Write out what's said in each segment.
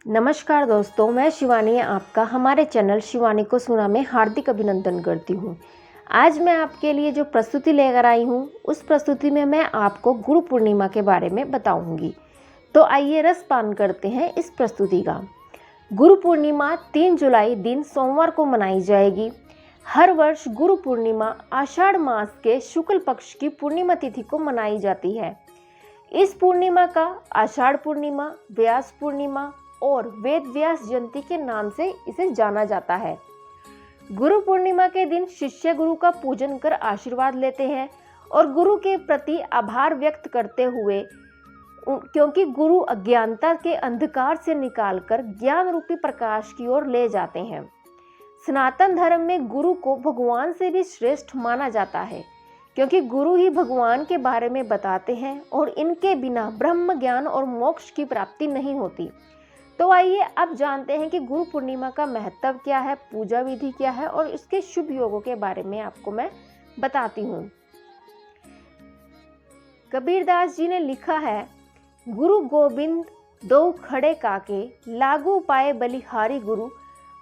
नमस्कार दोस्तों, मैं शिवानी आपका हमारे चैनल शिवानी को सुना में हार्दिक अभिनंदन करती हूँ। आज मैं आपके लिए जो प्रस्तुति लेकर आई हूँ उस प्रस्तुति में मैं आपको गुरु पूर्णिमा के बारे में बताऊंगी। तो आइए रसपान करते हैं इस प्रस्तुति का। गुरु पूर्णिमा 3 जुलाई दिन सोमवार को मनाई जाएगी। हर वर्ष गुरु पूर्णिमा आषाढ़ मास के शुक्ल पक्ष की पूर्णिमा तिथि को मनाई जाती है। इस पूर्णिमा का आषाढ़ पूर्णिमा, व्यास पूर्णिमा और वेद व्यास जयंती के नाम से इसे जाना जाता है। गुरु पूर्णिमा के दिन शिष्य गुरु का पूजन कर आशीर्वाद लेते हैं और गुरु के प्रति आभार व्यक्त करते हुए, क्योंकि गुरु अज्ञानता के अंधकार से निकालकर ज्ञान रूपी प्रकाश की ओर ले जाते हैं। सनातन धर्म में गुरु को भगवान से भी श्रेष्ठ माना जाता है, क्योंकि गुरु ही भगवान के बारे में बताते हैं और इनके बिना ब्रह्म ज्ञान और मोक्ष की प्राप्ति नहीं होती। तो आइए अब जानते हैं कि गुरु पूर्णिमा का महत्व क्या है, पूजा विधि क्या है और इसके शुभ योगों के बारे में आपको मैं बताती हूँ। कबीरदास जी ने लिखा है, गुरु गोविंद दो खड़े काके, लागू पाए बलिहारी गुरु,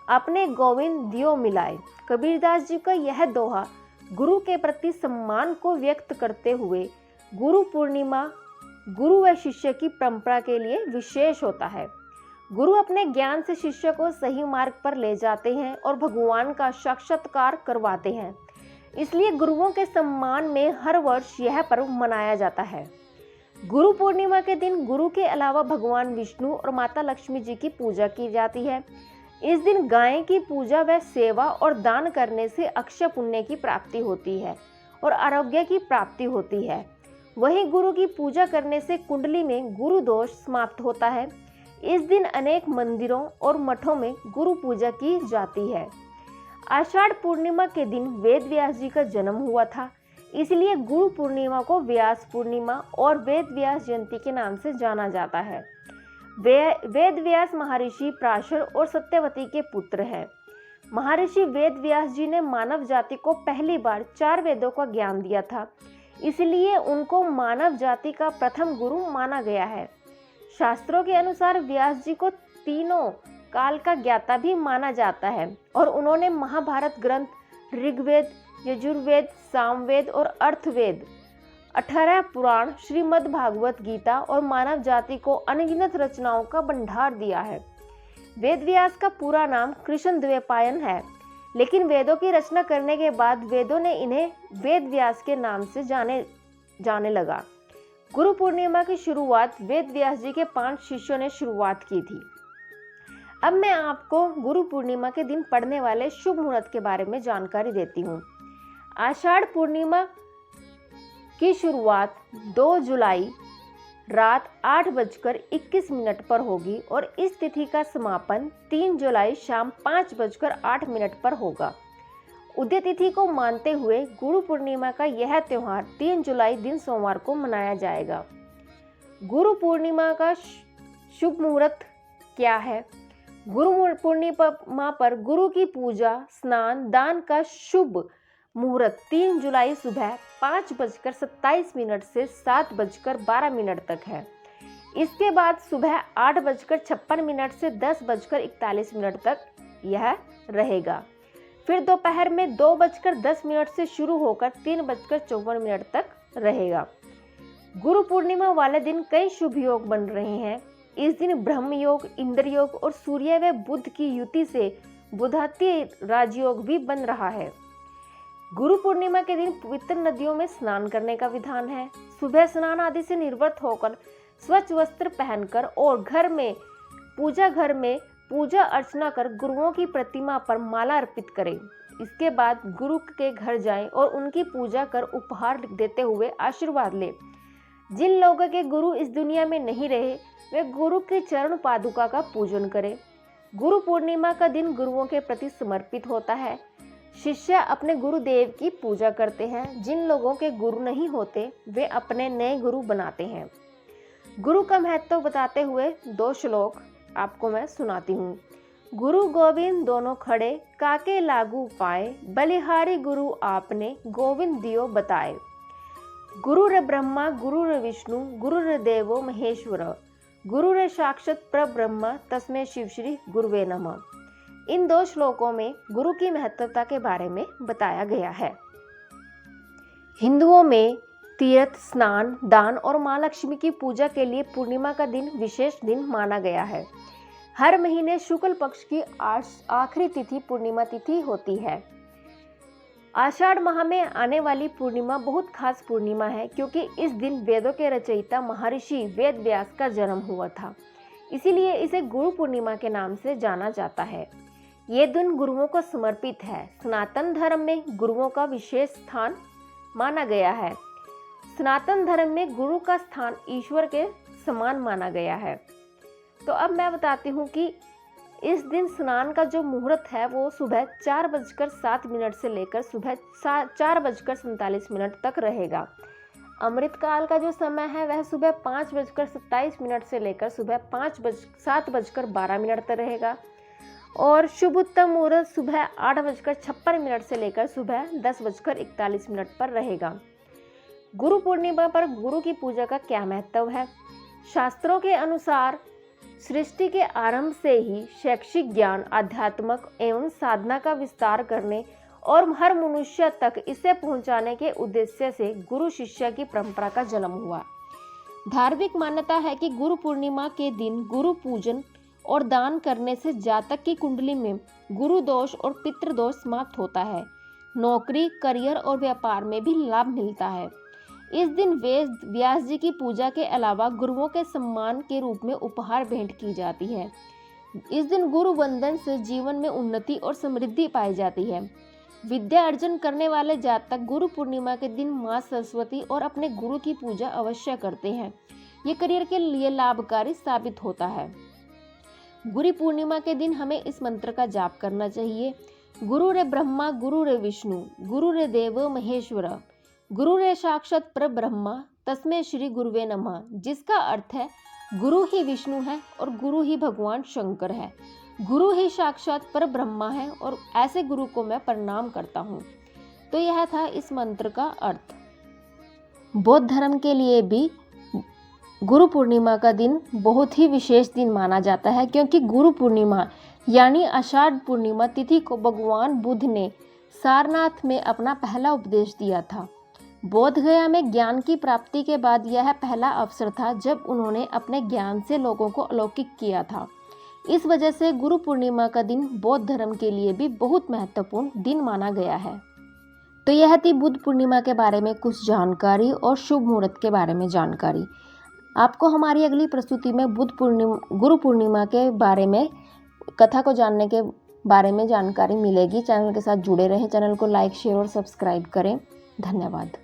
अपने गोविंद दियो मिलाए। कबीरदास जी का यह दोहा गुरु के प्रति सम्मान को व्यक्त करते हुए गुरु पूर्णिमा गुरु व शिष्य की परंपरा के लिए विशेष होता है। गुरु अपने ज्ञान से शिष्य को सही मार्ग पर ले जाते हैं और भगवान का साक्षात्कार करवाते हैं। इसलिए गुरुओं के सम्मान में हर वर्ष यह पर्व मनाया जाता है। गुरु पूर्णिमा के दिन गुरु के अलावा भगवान विष्णु और माता लक्ष्मी जी की पूजा की जाती है। इस दिन गाय की पूजा व सेवा और दान करने से अक्षय पुण्य की प्राप्ति होती है और आरोग्य की प्राप्ति होती है। वहीं गुरु की पूजा करने से कुंडली में गुरु दोष समाप्त होता है। इस दिन अनेक मंदिरों और मठों में गुरु पूजा की जाती है। आषाढ़ पूर्णिमा के दिन वेद व्यास जी का जन्म हुआ था, इसलिए गुरु पूर्णिमा को व्यास पूर्णिमा और वेद व्यास जयंती के नाम से जाना जाता है। वेद व्यास महर्षि पराशर और सत्यवती के पुत्र हैं। महर्षि वेद व्यास जी ने मानव जाति को पहली बार 4 वेदों का ज्ञान दिया था, इसलिए उनको मानव जाति का प्रथम गुरु माना गया है। शास्त्रों के अनुसार व्यास जी को तीनों काल का ज्ञाता भी माना जाता है और उन्होंने महाभारत ग्रंथ, ऋग्वेद, यजुर्वेद, सामवेद और अर्थवेद, 18 पुराण, श्रीमद् भागवत गीता और मानव जाति को अनगिनत रचनाओं का भंडार दिया है। वेद व्यास का पूरा नाम कृष्णद्वैपायन है, लेकिन वेदों की रचना करने के बाद वेदों ने इन्हें वेद व्यास के नाम से जाने लगा। गुरु पूर्णिमा की शुरुआत वेद व्यास जी के 5 शिष्यों ने शुरुआत की थी। अब मैं आपको गुरु पूर्णिमा के दिन पड़ने वाले शुभ मुहूर्त के बारे में जानकारी देती हूँ। आषाढ़ पूर्णिमा की शुरुआत 2 जुलाई रात 8:21 पर होगी और इस तिथि का समापन 3 जुलाई शाम 5:08 पर होगा। उदय तिथि को मानते हुए गुरु पूर्णिमा का यह त्योहार 3 जुलाई दिन सोमवार को मनाया जाएगा। गुरु पूर्णिमा का शुभ मुहूर्त क्या है? गुरु पूर्णिमा पर गुरु की पूजा, स्नान, दान का शुभ मुहूर्त 3 जुलाई सुबह 5:27 से 7:12 तक है। इसके बाद सुबह 8:56 से 10:41 तक यह रहेगा। फिर दोपहर में 2:10 से शुरू होकर 3:54 तक रहेगा। गुरु पूर्णिमा वाले दिन कई शुभ योग बन रहे हैं। इस दिन ब्रह्म योग, इंद्र योग और सूर्य व बुध की युति से बुधाति राजयोग भी बन रहा है। गुरु पूर्णिमा के दिन पवित्र नदियों में स्नान करने का विधान है। सुबह स्नान आदि से निवृत्त होकर स्वच्छ वस्त्र पहनकर और घर में पूजा अर्चना कर गुरुओं की प्रतिमा पर माला अर्पित करें। इसके बाद गुरु के घर जाएं और उनकी पूजा कर उपहार देते हुए आशीर्वाद लें। जिन लोगों के गुरु इस दुनिया में नहीं रहे, वे गुरु के चरण पादुका का पूजन करें। गुरु पूर्णिमा का दिन गुरुओं के प्रति समर्पित होता है। शिष्य अपने गुरुदेव की पूजा करते हैं। जिन लोगों के गुरु नहीं होते, वे अपने नए गुरु बनाते हैं। गुरु का महत्व बताते हुए 2 श्लोक आपको मैं सुनाती हूँ। गुरु गोविंद दोनों खड़े, काके लागू पाए, बलिहारी गुरु आपने, गोविंद दियो बताए। गुरुर ब्रह्मा गुरुर विष्णु गुरुर देवो महेश्वर, गुरुरे साक्षात परब्रह्म तस्मै शिव श्री गुरुवे नमः। इन 2 श्लोकों में गुरु की महत्वता के बारे में बताया गया है। हिंदुओं में तीर्थ स्नान, दान और माँ लक्ष्मी की पूजा के लिए पूर्णिमा का दिन विशेष दिन माना गया है। हर महीने शुक्ल पक्ष की आखिरी तिथि पूर्णिमा तिथि होती है। आषाढ़ माह में आने वाली पूर्णिमा बहुत खास पूर्णिमा है, क्योंकि इस दिन वेदों के रचयिता महर्षि वेद व्यास का जन्म हुआ था। इसीलिए इसे गुरु पूर्णिमा के नाम से जाना जाता है। ये दिन गुरुओं को समर्पित है। सनातन धर्म में गुरुओं का विशेष स्थान माना गया है। सनातन धर्म में गुरु का स्थान ईश्वर के समान माना गया है। तो अब मैं बताती हूँ कि इस दिन स्नान का जो मुहूर्त है वो सुबह 4:07 से लेकर सुबह 4:47 तक रहेगा। अमृतकाल का जो समय है वह सुबह 5:27 से लेकर सुबह 7:12 तक रहेगा। और शुभ उत्तम मुहूर्त सुबह 8:56 से लेकर सुबह 10:41 पर रहेगा। गुरु पूर्णिमा पर गुरु की पूजा का क्या महत्व है? शास्त्रों के अनुसार सृष्टि के आरंभ से ही शैक्षिक ज्ञान, आध्यात्मक एवं साधना का विस्तार करने और हर मनुष्य तक इसे पहुंचाने के उद्देश्य से गुरु शिष्य की परंपरा का जन्म हुआ। धार्मिक मान्यता है कि गुरु पूर्णिमा के दिन गुरु पूजन और दान करने से जातक की कुंडली में गुरु दोष और पितृ दोष समाप्त होता है। नौकरी, करियर और व्यापार में भी लाभ मिलता है। इस दिन वेद व्यास जी की पूजा के अलावा गुरुओं के सम्मान के रूप में उपहार भेंट की जाती है। इस दिन गुरु वंदन से जीवन में उन्नति और समृद्धि पाई जाती है। विद्या अर्जन करने वाले जातक गुरु पूर्णिमा के दिन माँ सरस्वती और अपने गुरु की पूजा अवश्य करते हैं। ये करियर के लिए लाभकारी साबित होता है। गुरु पूर्णिमा के दिन हमें इस मंत्र का जाप करना चाहिए। गुरुरे ब्रह्मा गुरुरे विष्णु गुरुरे देवो महेश्वर गुरुरे साक्षात परब्रह्म तस्मै श्री गुरुवे नमः, जिसका अर्थ है गुरु ही विष्णु है और गुरु ही भगवान शंकर है। गुरु ही साक्षात परब्रह्म है और ऐसे गुरु को मैं प्रणाम करता हूँ। तो यह था इस मंत्र का अर्थ। बौद्ध धर्म के लिए भी गुरु पूर्णिमा का दिन बहुत ही विशेष दिन माना जाता है, क्योंकि गुरु पूर्णिमा यानी आषाढ़ पूर्णिमा तिथि को भगवान बुद्ध ने सारनाथ में अपना पहला उपदेश दिया था। बोध गया में ज्ञान की प्राप्ति के बाद यह पहला अवसर था जब उन्होंने अपने ज्ञान से लोगों को अलौकिक किया था। इस वजह से गुरु पूर्णिमा का दिन बौद्ध धर्म के लिए भी बहुत महत्वपूर्ण दिन माना गया है। तो यह थी बुद्ध पूर्णिमा के बारे में कुछ जानकारी और शुभ मुहूर्त के बारे में जानकारी। आपको हमारी अगली प्रस्तुति में गुरु पूर्णिमा के बारे में कथा को जानने के बारे में जानकारी मिलेगी। चैनल के साथ जुड़े रहें। चैनल को लाइक, शेयर और सब्सक्राइब करें। धन्यवाद।